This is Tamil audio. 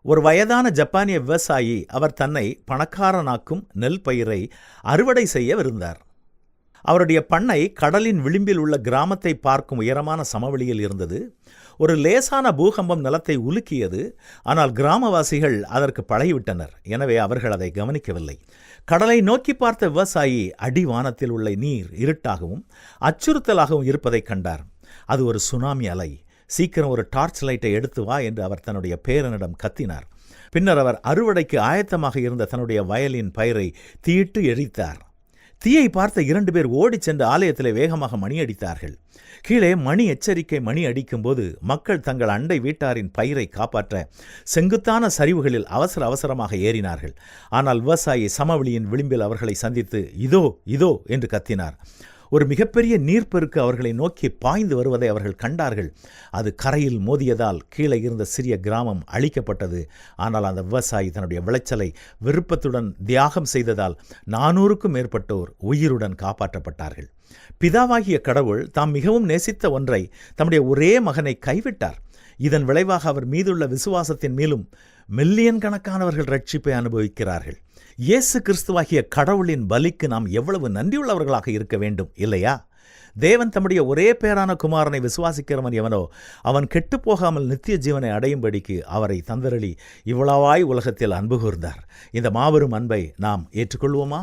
ஒரு வயதான ஜப்பானிய விவசாயி அவர் தன்னை பணக்காரனாக்கும் நெல் பயிரை அறுவடை செய்யவிருந்தார். அவருடைய பண்ணை கடலின் விளிம்பில் உள்ள கிராமத்தை பார்க்கும் உயரமான சமவெளியில் இருந்தது. ஒரு லேசான பூகம்பம் நிலத்தை உலுக்கியது. ஆனால் கிராமவாசிகள் அதற்கு பழகிவிட்டனர். எனவே அவர்கள் அதை கவனிக்கவில்லை. கடலை நோக்கி பார்த்த விவசாயி அடிவானத்தில் உள்ள நீர் இருட்டாகவும் அச்சுறுத்தலாகவும் இருப்பதைக் கண்டார். அது ஒரு சுனாமி அலை. சீக்கிரம் ஒரு டார்ச் லைட்டை எடுத்து வா என்று அவர் தன்னுடைய பேரனிடம் கத்தினார். பின்னர் அவர் அறுவடைக்கு ஆயத்தமாக இருந்த தன்னுடைய வயலின் பயிரை தீயிட்டு எரித்தார். தீயை பார்த்த 2 பேர் ஓடிச் சென்று ஆலயத்திலே வேகமாக மணி அடித்தார்கள். கீழே மணி எச்சரிக்கை மணி அடிக்கும்போது மக்கள் தங்கள் அண்டை வீட்டாரின் பயிரை காப்பாற்ற செங்குத்தான சரிவுகளில் அவசரமாக ஏறினார்கள். ஆனால் விவசாயி சமவெளியின் விளிம்பில் அவர்களை சந்தித்து இதோ இதோ என்று கத்தினார். ஒரு மிகப்பெரிய நீர்ப்பெருக்கு அவர்களை நோக்கி பாய்ந்து வருவதை அவர்கள் கண்டார்கள். அது கரையில் மோதியதால் கீழே இருந்த சிறிய கிராமம் அழிக்கப்பட்டது. ஆனால் அந்த விவசாயி தன்னுடைய விளைச்சலை விருப்பத்துடன் தியாகம் செய்ததால் 400க்கும் மேற்பட்டோர் உயிருடன் காப்பாற்றப்பட்டார்கள். பிதாவாகிய கடவுள் தாம் மிகவும் நேசித்த ஒன்றை தம்முடைய ஒரே மகனை கைவிட்டார். இதன் விளைவாக அவர் மீதுள்ள விசுவாசத்தின் மேலும் மில்லியன் கணக்கானவர்கள் ரட்சிப்பை அனுபவிக்கிறார்கள். இயேசு கிறிஸ்துவாகிய கடவுளின் பலிக்கு நாம் எவ்வளவு நன்றியுள்ளவர்களாக இருக்க வேண்டும் இல்லையா? தேவன் தம்முடைய ஒரே பேரான குமாரனை விசுவாசிக்கிறவன் எவனோ அவன் கெட்டுப்போகாமல் நித்திய ஜீவனை அடையும்படிக்கு அவரை தந்தரளி இவ்வளவாய் உலகத்தில் அன்பு கூர்ந்தார். இந்த மாபெரும் அன்பை நாம் ஏற்றுக்கொள்வோமா?